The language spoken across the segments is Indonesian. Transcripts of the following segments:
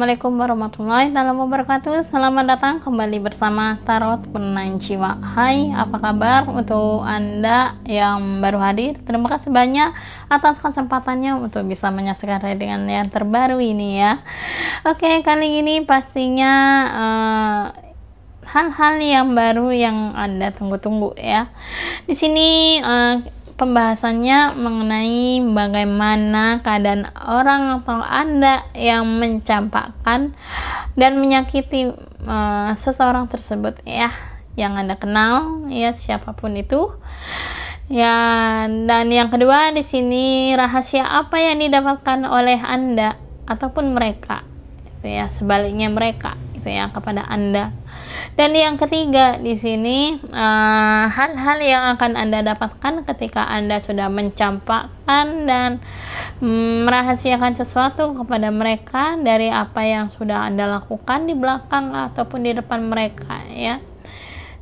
Assalamualaikum warahmatullahi wabarakatuh. Selamat datang kembali bersama Tarot Penan Jiwa. Hai, apa kabar untuk Anda yang baru hadir? Terima kasih banyak atas kesempatannya untuk bisa menyaksikan readingan yang terbaru ini ya. Oke, kali ini pastinya hal-hal yang baru yang Anda tunggu-tunggu ya. Di sini pembahasannya mengenai bagaimana keadaan orang atau Anda yang mencampakkan dan menyakiti seseorang tersebut ya, yang Anda kenal ya, siapapun itu ya. Dan yang kedua, di sini rahasia apa yang didapatkan oleh Anda ataupun mereka itu ya, sebaliknya mereka itu ya kepada Anda. Dan yang ketiga, di sini hal-hal yang akan Anda dapatkan ketika Anda sudah mencampakkan dan merahasiakan sesuatu kepada mereka dari apa yang sudah Anda lakukan di belakang ataupun di depan mereka ya,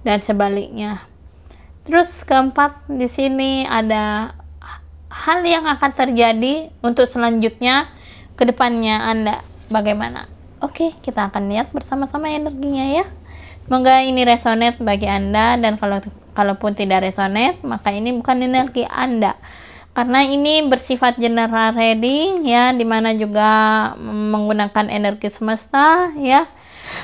dan sebaliknya. Terus keempat, di sini ada hal yang akan terjadi untuk selanjutnya ke depannya Anda bagaimana. Oke, kita akan lihat bersama-sama energinya ya. Semoga ini resonate bagi Anda, dan kalaupun tidak resonate, maka ini bukan energi Anda. Karena ini bersifat general reading ya, dimana juga menggunakan energi semesta ya.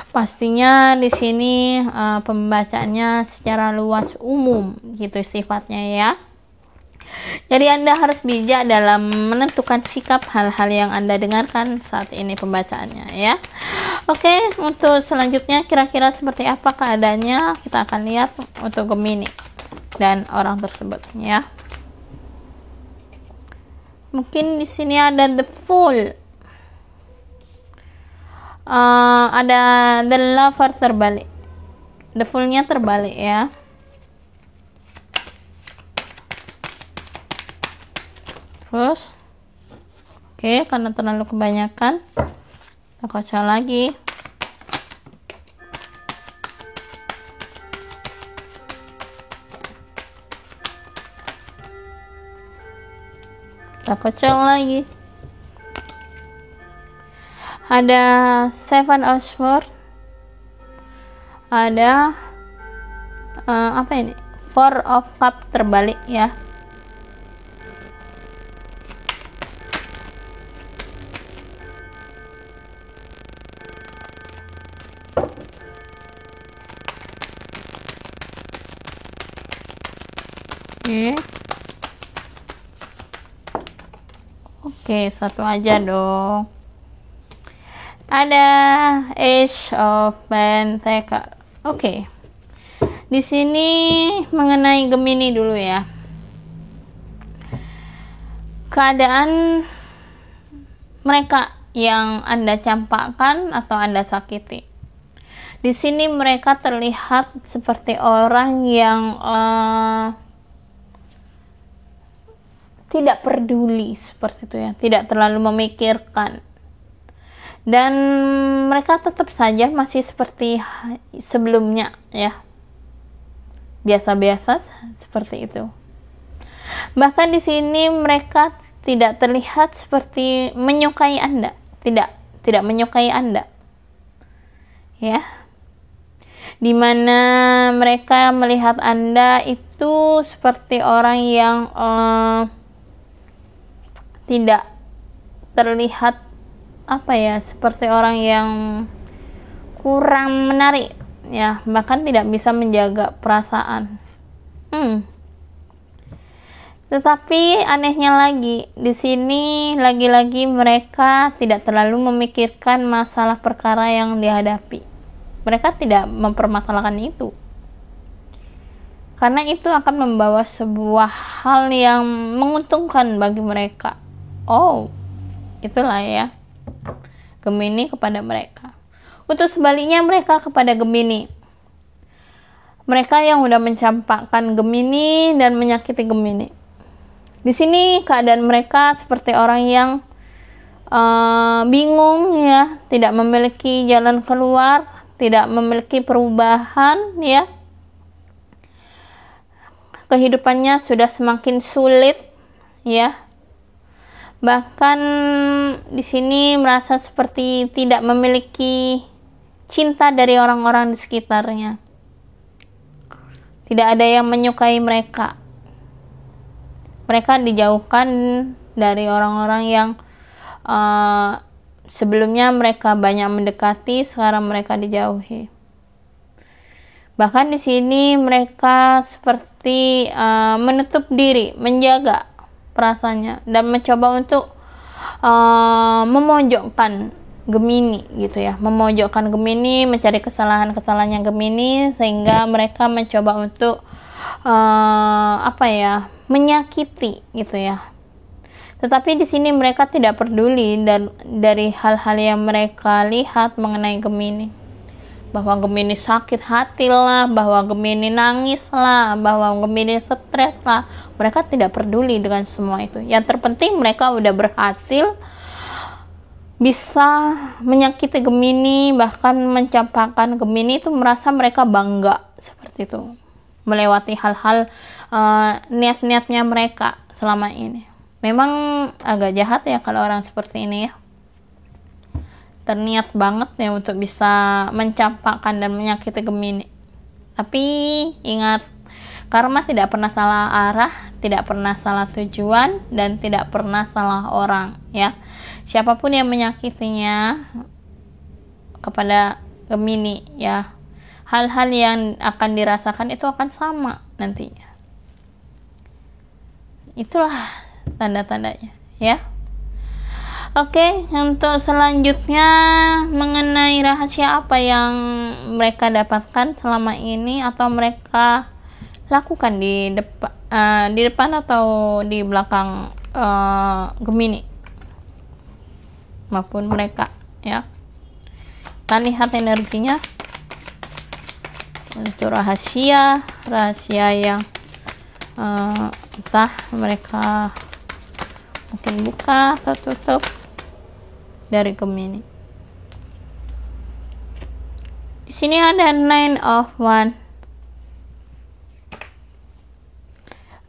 Pastinya di sini pembacaannya secara luas umum gitu sifatnya ya. Jadi Anda harus bijak dalam menentukan sikap hal-hal yang Anda dengarkan saat ini pembacaannya ya. Oke, untuk selanjutnya kira-kira seperti apa keadaannya, kita akan lihat untuk Gemini dan orang tersebut ya. Mungkin di sini ada the Fool, ada the Lover terbalik, the Fool-nya terbalik ya. Terus oke, karena terlalu kebanyakan, kita kocok lagi. Kita kocok lagi. Ada Seven of Swords, ada apa ini, Four of Cups terbalik ya. Oke, satu aja dong. Ada Ace of Pentacles. Oke. Di sini mengenai Gemini dulu ya. Keadaan mereka yang Anda campakkan atau Anda sakiti. Di sini mereka terlihat seperti orang yang tidak peduli seperti itu ya, tidak terlalu memikirkan, dan mereka tetap saja masih seperti sebelumnya ya, biasa-biasa seperti itu. Bahkan di sini mereka tidak terlihat seperti menyukai Anda, tidak menyukai Anda ya, dimana mereka melihat Anda itu seperti orang yang tidak terlihat apa ya, seperti orang yang kurang menarik ya, bahkan tidak bisa menjaga perasaan. Tetapi anehnya lagi, di sini lagi-lagi mereka tidak terlalu memikirkan masalah perkara yang dihadapi. Mereka tidak mempermasalahkan itu, karena itu akan membawa sebuah hal yang menguntungkan bagi mereka. Oh, itulah ya, Gemini kepada mereka. Untuk sebaliknya mereka kepada Gemini, mereka yang udah mencampakkan Gemini dan menyakiti Gemini. Di sini keadaan mereka seperti orang yang bingung ya, tidak memiliki jalan keluar, tidak memiliki perubahan ya. Kehidupannya sudah semakin sulit ya. Bahkan di sini merasa seperti tidak memiliki cinta dari orang-orang di sekitarnya. Tidak ada yang menyukai mereka. Mereka dijauhkan dari orang-orang yang sebelumnya mereka banyak mendekati, sekarang mereka dijauhi. Bahkan di sini mereka seperti menutup diri, menjaga perasaannya dan mencoba untuk memojokkan Gemini gitu ya, memojokkan Gemini, mencari kesalahan-kesalahannya Gemini, sehingga mereka mencoba untuk menyakiti gitu ya. Tetapi di sini mereka tidak peduli dari hal-hal yang mereka lihat mengenai Gemini, bahwa Gemini sakit hati lah, bahwa Gemini nangis lah, bahwa Gemini stres lah. Mereka tidak peduli dengan semua itu. Yang terpenting mereka udah berhasil bisa menyakiti Gemini, bahkan mencampakkan Gemini, itu merasa mereka bangga seperti itu, melewati hal-hal niat-niatnya mereka selama ini. Memang agak jahat ya kalau orang seperti ini ya, terniat banget ya untuk bisa mencampakkan dan menyakiti Gemini. Tapi ingat, karma tidak pernah salah arah, tidak pernah salah tujuan, dan tidak pernah salah orang ya. Siapapun yang menyakitinya kepada Gemini ya, hal-hal yang akan dirasakan itu akan sama nantinya. Itulah tanda-tandanya ya. Oke, untuk selanjutnya mengenai rahasia apa yang mereka dapatkan selama ini atau mereka lakukan di depan atau di belakang Gemini maupun mereka ya. Kita lihat energinya untuk rahasia yang entah mereka mungkin buka atau tutup dari Gemini. Di sini ada Nine of Wands,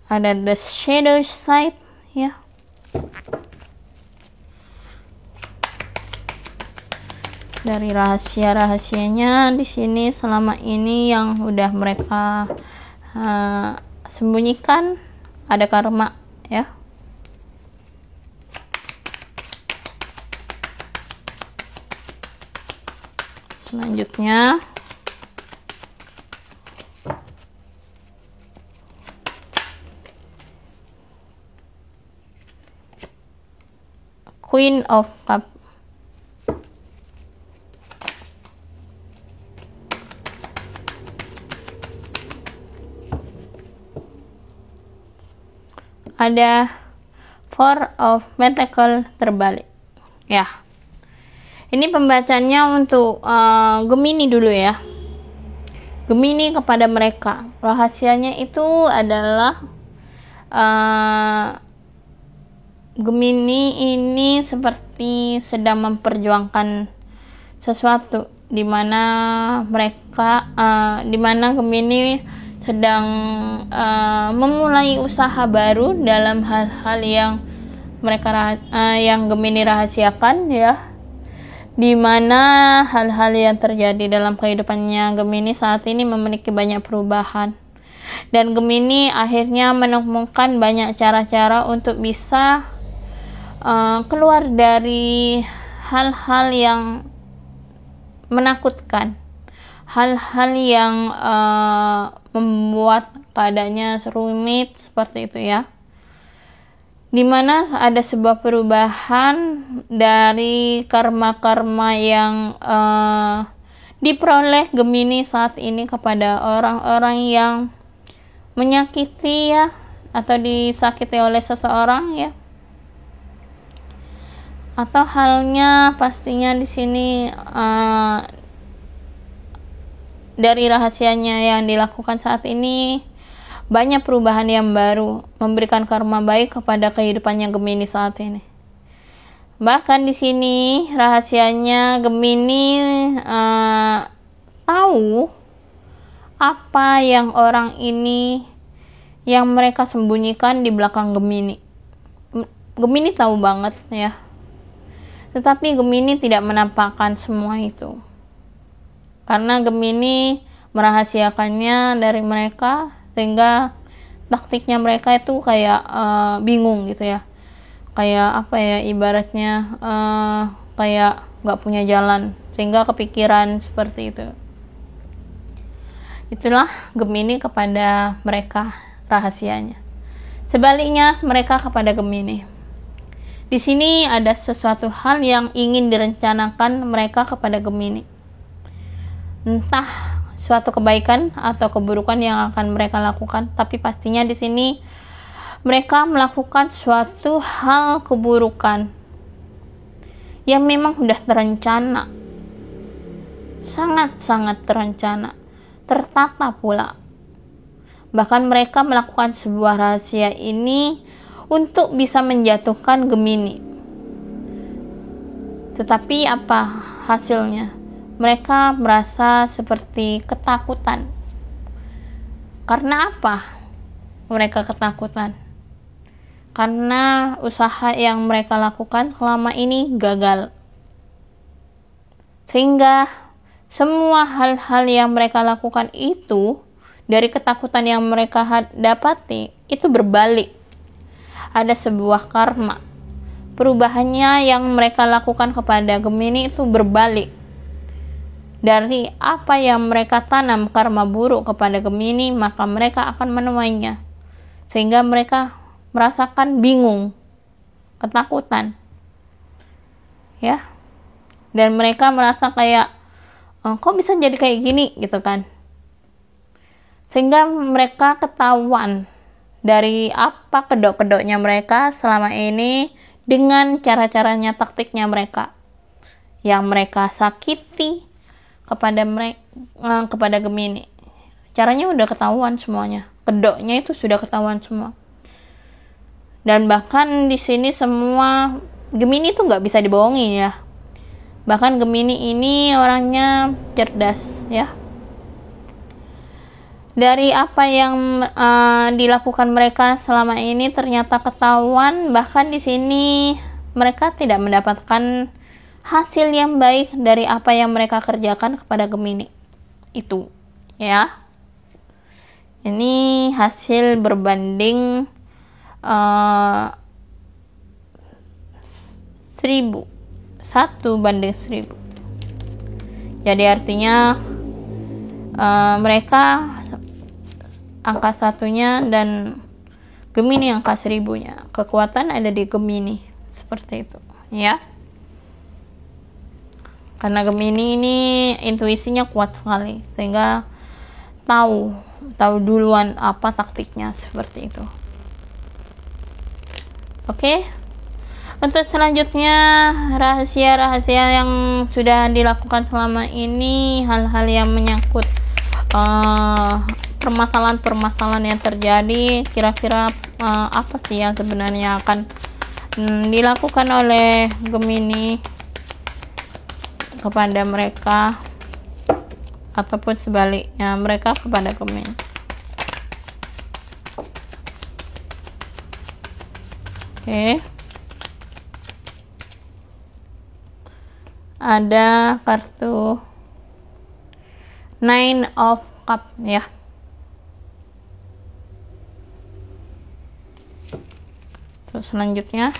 ada the shadow side ya. Dari rahasia-rahasianya di sini selama ini yang udah mereka sembunyikan, ada karma ya. Selanjutnya Queen of Cups. Ada Four of Pentacles terbalik ya. Ini pembacanya untuk Gemini dulu ya. Gemini kepada mereka, rahasianya itu adalah Gemini ini seperti sedang memperjuangkan sesuatu, dimana Gemini sedang memulai usaha baru dalam hal-hal yang yang Gemini rahasiakan ya, dimana hal-hal yang terjadi dalam kehidupannya Gemini saat ini memiliki banyak perubahan, dan Gemini akhirnya menemukan banyak cara-cara untuk bisa keluar dari hal-hal yang menakutkan, hal-hal yang membuat keadaannya rumit seperti itu ya, dimana ada sebuah perubahan dari karma-karma yang diperoleh Gemini saat ini kepada orang-orang yang menyakiti ya, atau disakiti oleh seseorang ya. Atau halnya pastinya di sini dari rahasianya yang dilakukan saat ini, banyak perubahan yang baru, memberikan karma baik kepada kehidupannya Gemini saat ini. Bahkan di sini rahasianya Gemini tahu apa yang orang ini yang mereka sembunyikan di belakang Gemini. Gemini tahu banget ya. Tetapi Gemini tidak menampakkan semua itu. Karena Gemini merahasiakannya dari mereka, sehingga taktiknya mereka itu kayak bingung gitu ya. Kayak apa ya, ibaratnya kayak nggak punya jalan, sehingga kepikiran seperti itu. Itulah Gemini kepada mereka rahasianya. Sebaliknya mereka kepada Gemini. Di sini ada sesuatu hal yang ingin direncanakan mereka kepada Gemini. Entah suatu kebaikan atau keburukan yang akan mereka lakukan, tapi pastinya di sini mereka melakukan suatu hal keburukan yang memang sudah terencana, sangat-sangat terencana, tertata pula. Bahkan mereka melakukan sebuah rahasia ini untuk bisa menjatuhkan Gemini. Tetapi apa hasilnya? Mereka merasa seperti ketakutan. Karena apa mereka ketakutan? Karena usaha yang mereka lakukan selama ini gagal. Sehingga semua hal-hal yang mereka lakukan itu, dari ketakutan yang mereka dapati, itu berbalik. Ada sebuah karma. Perubahannya yang mereka lakukan kepada Gemini itu berbalik. Dari apa yang mereka tanam karma buruk kepada Gemini, maka mereka akan menuainya. Sehingga mereka merasakan bingung, ketakutan. Ya. Dan mereka merasa kayak, kok bisa jadi kayak gini gitu kan. Sehingga mereka ketahuan dari apa kedok-kedoknya mereka selama ini dengan cara-caranya, taktiknya mereka yang mereka sakiti kepada Gemini. Caranya udah ketahuan semuanya, kedoknya itu sudah ketahuan semua. Dan bahkan di sini semua Gemini itu nggak bisa dibohongi ya. Bahkan Gemini ini orangnya cerdas ya. Dari apa yang dilakukan mereka selama ini ternyata ketahuan, bahkan di sini mereka tidak mendapatkan hasil yang baik dari apa yang mereka kerjakan kepada Gemini itu, ya. Ini hasil berbanding 1.000, 1:1.000. Jadi artinya mereka angka 1-nya dan Gemini angka 1.000-nya. Kekuatan ada di Gemini, seperti itu, ya. Karena Gemini ini intuisinya kuat sekali, sehingga tahu duluan apa taktiknya, seperti itu. Oke. Untuk selanjutnya, rahasia-rahasia yang sudah dilakukan selama ini, hal-hal yang menyangkut permasalahan-permasalahan yang terjadi, kira-kira apa sih yang sebenarnya akan dilakukan oleh Gemini kepada mereka, ataupun sebaliknya mereka kepada Gemini. Oke. Ada kartu Nine of Cups ya. Terus selanjutnya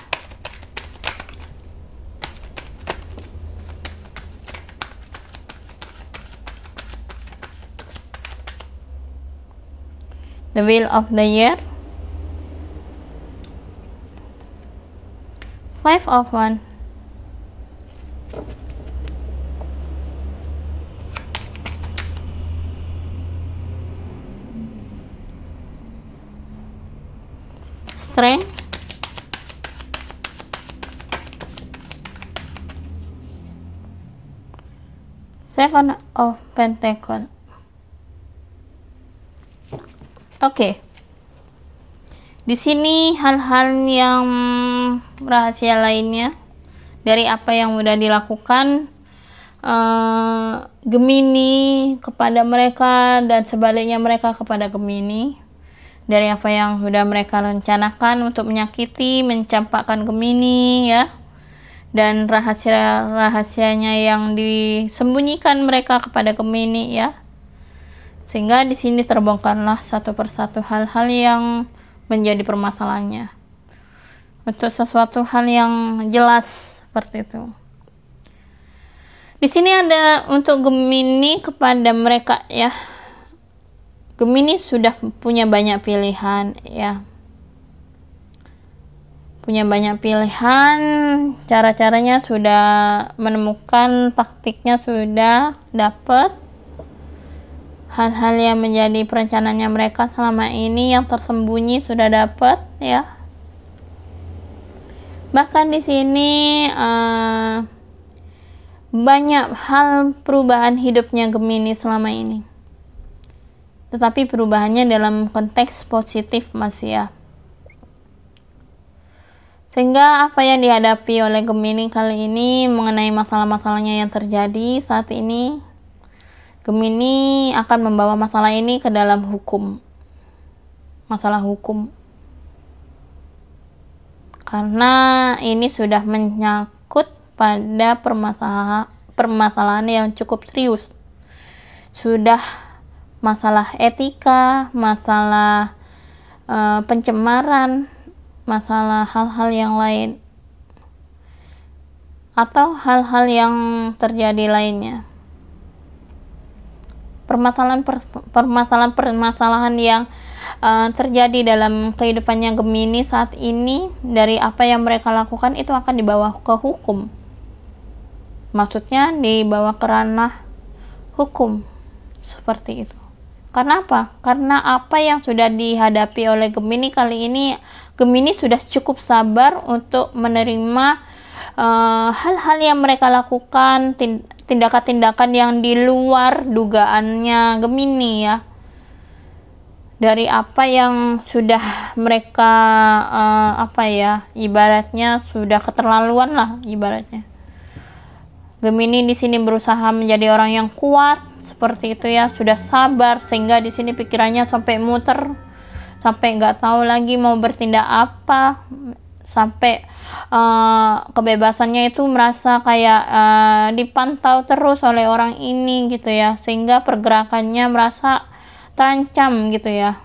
The Wheel of the Year, Five of Wands, Strength, Seven of Pentacles. Oke. Di sini hal-hal yang rahasia lainnya dari apa yang sudah dilakukan Gemini kepada mereka dan sebaliknya mereka kepada Gemini. dari apa yang sudah mereka rencanakan untuk menyakiti, mencampakkan Gemini ya, dan rahasia-rahasianya yang disembunyikan mereka kepada Gemini ya. Sehingga di sini terbongkarlah satu persatu hal-hal yang menjadi permasalahannya. Untuk sesuatu hal yang jelas seperti itu. Di sini ada untuk Gemini kepada mereka ya. Gemini sudah punya banyak pilihan ya. Punya banyak pilihan, cara-caranya sudah menemukan, taktiknya sudah dapat. Hal-hal yang menjadi perencanaannya mereka selama ini yang tersembunyi sudah dapat ya. Bahkan di sini banyak hal perubahan hidupnya Gemini selama ini. Tetapi perubahannya dalam konteks positif Mas ya. Sehingga apa yang dihadapi oleh Gemini kali ini mengenai masalah-masalahnya yang terjadi saat ini, Gemini akan membawa masalah ini ke dalam hukum. Masalah hukum. Karena ini sudah menyangkut pada permasalahan yang cukup serius. Sudah masalah etika, masalah pencemaran, masalah hal-hal yang lain, atau hal-hal yang terjadi lainnya. Permasalahan yang terjadi dalam kehidupannya Gemini saat ini, dari apa yang mereka lakukan itu akan dibawa ke hukum. Maksudnya dibawa ke ranah hukum seperti itu. Karena apa? Karena apa yang sudah dihadapi oleh Gemini kali ini, Gemini sudah cukup sabar untuk menerima hal-hal yang mereka lakukan, tindakan-tindakan yang di luar dugaannya Gemini ya. Dari apa yang sudah mereka ibaratnya sudah keterlaluan lah ibaratnya. Gemini di sini berusaha menjadi orang yang kuat seperti itu ya, sudah sabar sehingga di sini pikirannya sampai muter, sampai nggak tahu lagi mau bertindak apa, sampai kebebasannya itu merasa kayak dipantau terus oleh orang ini gitu ya, sehingga pergerakannya merasa terancam gitu ya.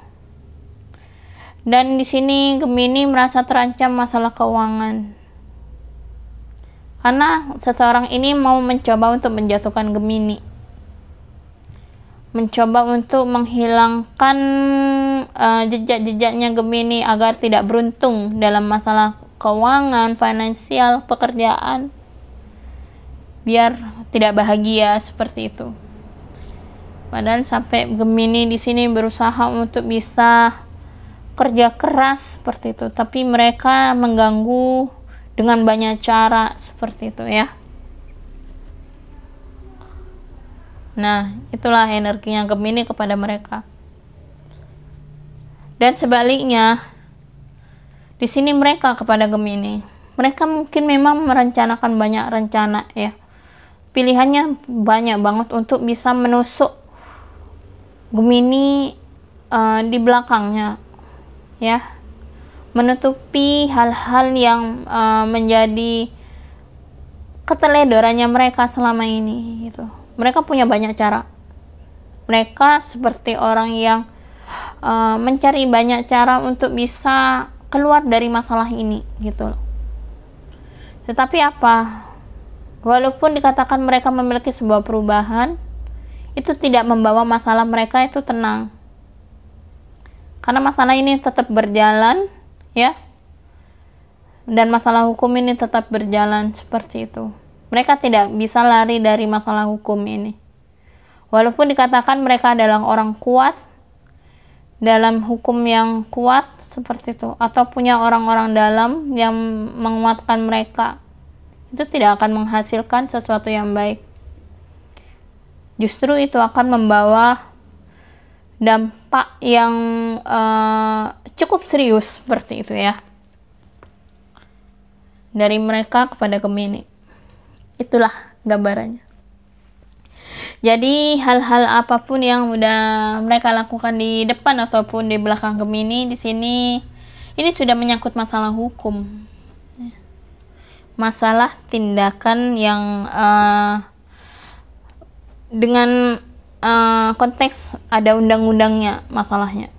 Dan di sini Gemini merasa terancam masalah keuangan. Karena seseorang ini mau mencoba untuk menjatuhkan Gemini. Mencoba untuk menghilangkan jejak-jejaknya Gemini agar tidak beruntung dalam masalah keuangan, finansial, pekerjaan. Biar tidak bahagia seperti itu. Padahal sampai Gemini di sini berusaha untuk bisa kerja keras seperti itu, tapi mereka mengganggu dengan banyak cara seperti itu ya. Nah, itulah energinya Gemini kepada mereka. Dan sebaliknya, di sini mereka kepada Gemini, mereka mungkin memang merencanakan banyak rencana ya. Pilihannya banyak banget untuk bisa menusuk Gemini di belakangnya ya, menutupi hal-hal yang menjadi keteledorannya mereka selama ini gitu. Mereka punya banyak cara. Mereka seperti orang yang mencari banyak cara untuk bisa keluar dari masalah ini gitu. Tetapi apa? Walaupun dikatakan mereka memiliki sebuah perubahan, itu tidak membawa masalah mereka itu tenang. Karena masalah ini tetap berjalan ya. Dan masalah hukum ini tetap berjalan seperti itu. Mereka tidak bisa lari dari masalah hukum ini. Walaupun dikatakan mereka adalah orang kuat dalam hukum yang kuat seperti itu, atau punya orang-orang dalam yang menguatkan mereka, itu tidak akan menghasilkan sesuatu yang baik. Justru itu akan membawa dampak yang cukup serius seperti itu ya, dari mereka kepada Gemini. Itulah gambarannya. Jadi hal-hal apapun yang udah mereka lakukan di depan ataupun di belakang Gemini di sini, ini sudah menyangkut masalah hukum, masalah tindakan yang dengan konteks ada undang-undangnya masalahnya.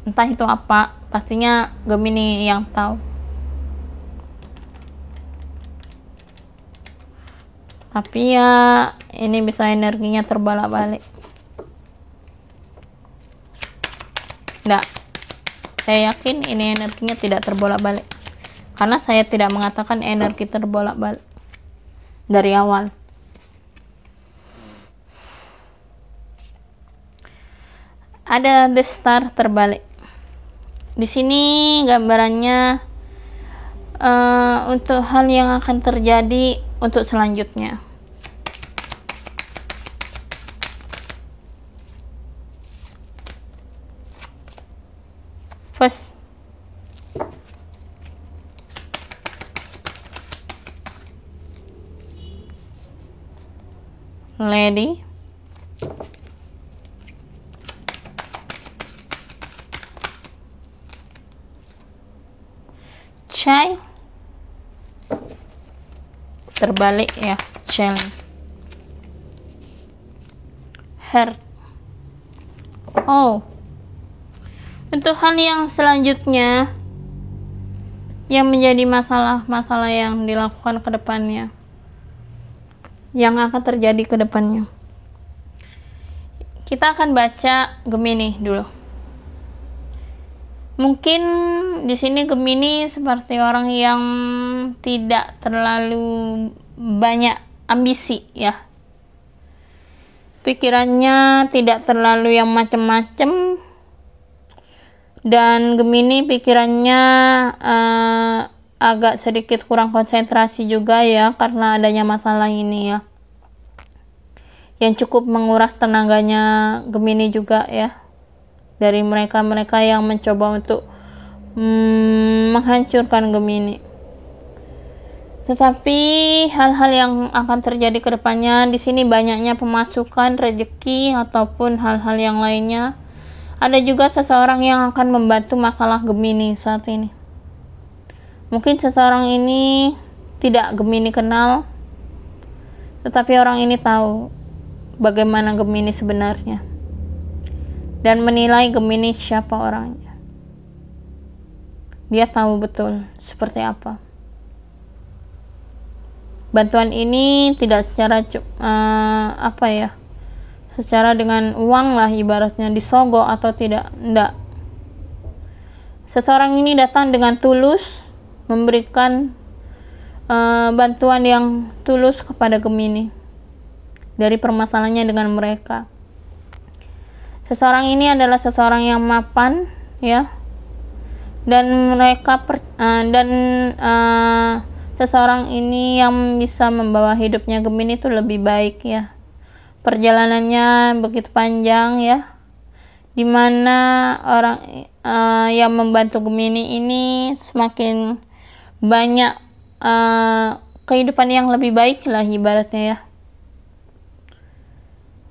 Entah itu apa, pastinya Gemini yang tahu. Tapi ya ini bisa energinya terbolak-balik. Enggak, saya yakin ini energinya tidak terbolak-balik, karena saya tidak mengatakan energi terbolak-balik dari awal. Ada The Star terbalik. Di sini gambarannya untuk hal yang akan terjadi untuk selanjutnya. First, Lady, Child, terbalik ya, Child, Heart. Oh, untuk hal yang selanjutnya yang menjadi masalah-masalah yang dilakukan ke depannya, yang akan terjadi ke depannya, kita akan baca Gemini dulu. Mungkin di sini Gemini seperti orang yang tidak terlalu banyak ambisi ya. Pikirannya tidak terlalu yang macam-macam. Dan Gemini pikirannya agak sedikit kurang konsentrasi juga ya, karena adanya masalah ini ya, yang cukup menguras tenaganya Gemini juga ya, dari mereka-mereka yang mencoba untuk menghancurkan Gemini. Tetapi hal-hal yang akan terjadi ke depannya, di sini banyaknya pemasukan, rezeki ataupun hal-hal yang lainnya. Ada juga seseorang yang akan membantu masalah Gemini saat ini. Mungkin seseorang ini tidak Gemini kenal, tetapi orang ini tahu bagaimana Gemini sebenarnya dan menilai Gemini siapa orangnya. Dia tahu betul seperti apa. Bantuan ini tidak secara secara dengan uang lah ibaratnya, disogok atau tidak, enggak. Seseorang ini datang dengan tulus memberikan bantuan yang tulus kepada Gemini dari permasalahannya dengan mereka. Seseorang ini adalah seseorang yang mapan ya, dan seseorang ini yang bisa membawa hidupnya Gemini itu lebih baik ya. Perjalanannya begitu panjang ya, dimana orang yang membantu Gemini ini semakin banyak kehidupan yang lebih baik lah ibaratnya ya.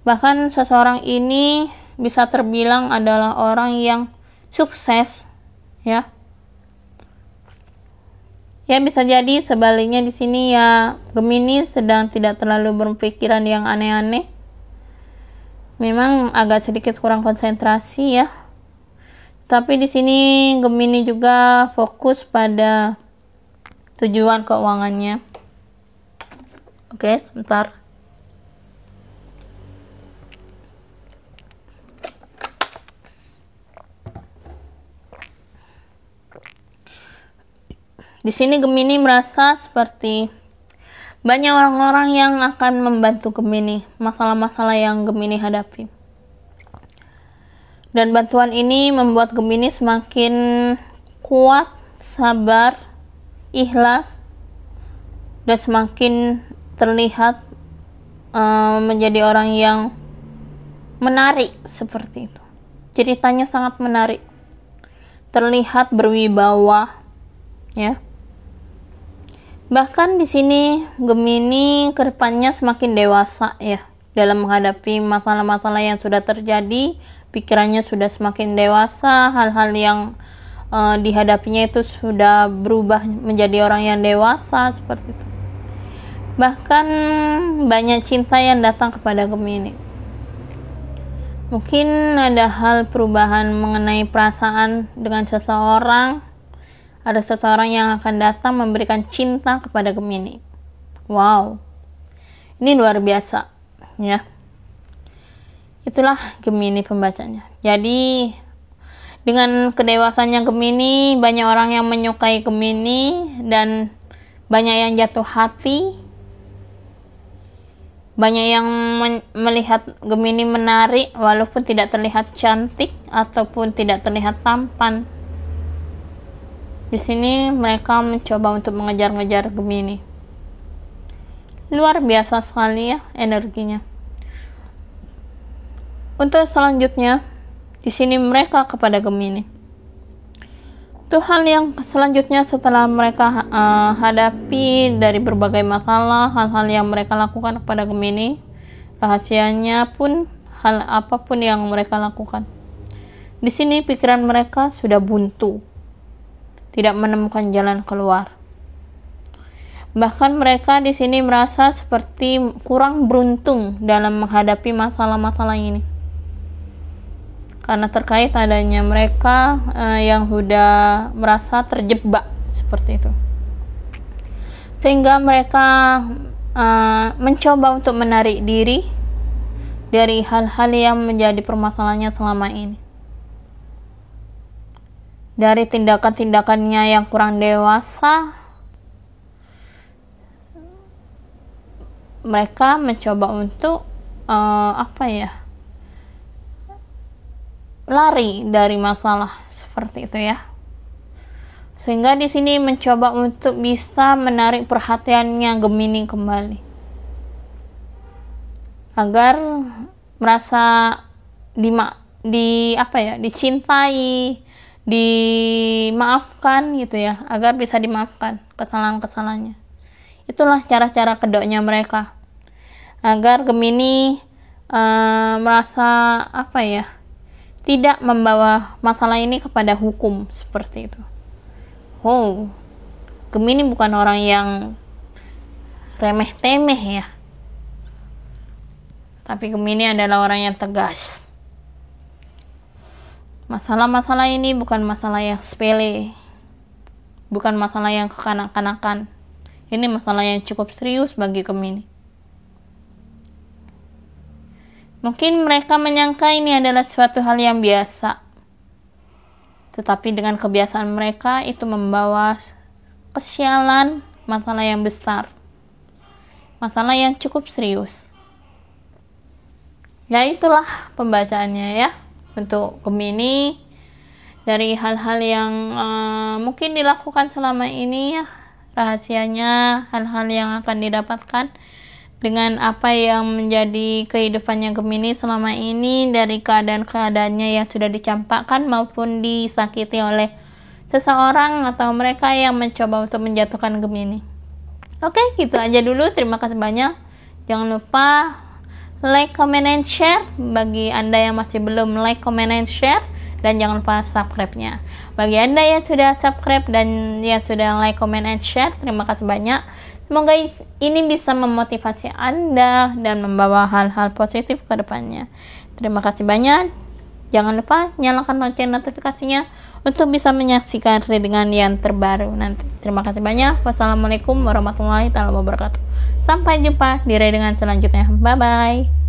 Bahkan seseorang ini bisa terbilang adalah orang yang sukses ya. Ya bisa jadi sebaliknya di sini ya, Gemini sedang tidak terlalu berpikiran yang aneh-aneh. Memang agak sedikit kurang konsentrasi ya. Tapi di sini Gemini juga fokus pada tujuan keuangannya. Oke, sebentar. Di sini Gemini merasa seperti banyak orang-orang yang akan membantu Gemini, masalah-masalah yang Gemini hadapi. Dan bantuan ini membuat Gemini semakin kuat, sabar, ikhlas, dan semakin terlihat menjadi orang yang menarik seperti itu. Ceritanya sangat menarik, terlihat berwibawa, ya. Bahkan di sini Gemini kedepannya semakin dewasa ya, dalam menghadapi masalah-masalah yang sudah terjadi. Pikirannya sudah semakin dewasa, hal-hal yang dihadapinya itu sudah berubah menjadi orang yang dewasa, seperti itu. Bahkan banyak cinta yang datang kepada Gemini. Mungkin ada hal perubahan mengenai perasaan dengan seseorang. Ada seseorang yang akan datang memberikan cinta kepada Gemini. Wow, ini luar biasa, ya. Itulah Gemini pembacanya. Jadi dengan kedewasannya Gemini, banyak orang yang menyukai Gemini dan banyak yang jatuh hati. Banyak yang melihat Gemini menarik walaupun tidak terlihat cantik ataupun tidak terlihat tampan. Di sini mereka mencoba untuk mengejar-ngejar Gemini. Luar biasa sekali ya energinya. Untuk selanjutnya, di sini mereka kepada Gemini. Itu hal yang selanjutnya setelah mereka hadapi dari berbagai masalah, hal-hal yang mereka lakukan kepada Gemini, rahasianya pun hal apapun yang mereka lakukan. Di sini pikiran mereka sudah buntu, tidak menemukan jalan keluar. Bahkan mereka di sini merasa seperti kurang beruntung dalam menghadapi masalah-masalah ini. Karena terkait adanya mereka yang sudah merasa terjebak seperti itu. Sehingga mereka mencoba untuk menarik diri dari hal-hal yang menjadi permasalahannya selama ini. Dari tindakan-tindakannya yang kurang dewasa, mereka mencoba untuk lari dari masalah seperti itu ya. Sehingga di sini mencoba untuk bisa menarik perhatiannya Gemini kembali. Agar merasa dicintai, dimaafkan gitu ya, agar bisa dimaafkan kesalahan-kesalahannya. Itulah cara-cara kedoknya mereka. Agar Gemini merasa tidak membawa masalah ini kepada hukum seperti itu. Oh, Gemini bukan orang yang remeh-temeh ya. Tapi Gemini adalah orang yang tegas. Masalah-masalah ini bukan masalah yang sepele. Bukan masalah yang kekanak-kanakan. Ini masalah yang cukup serius bagi Gemini. Mungkin mereka menyangka ini adalah suatu hal yang biasa. Tetapi dengan kebiasaan mereka itu membawa kesialan, masalah yang besar. Masalah yang cukup serius. Ya itulah pembacaannya ya. Untuk Gemini. Dari hal-hal yang mungkin dilakukan selama ini ya. Rahasianya, hal-hal yang akan didapatkan dengan apa yang menjadi kehidupannya Gemini selama ini, dari keadaan-keadaannya yang sudah dicampakkan maupun disakiti oleh seseorang atau mereka yang mencoba untuk menjatuhkan Gemini. Oke, gitu aja dulu. Terima kasih banyak. Jangan lupa like, comment, and share. Bagi Anda yang masih belum like, comment, and share, dan jangan lupa subscribe-nya. Bagi Anda yang sudah subscribe dan yang sudah like, comment, and share, terima kasih banyak. Semoga ini bisa memotivasi Anda dan membawa hal-hal positif ke depannya. Terima kasih banyak. Jangan lupa nyalakan lonceng notifikasinya untuk bisa menyaksikan readingan yang terbaru nanti. Terima kasih banyak. Wassalamualaikum warahmatullahi wabarakatuh. Sampai jumpa di readingan selanjutnya. Bye-bye.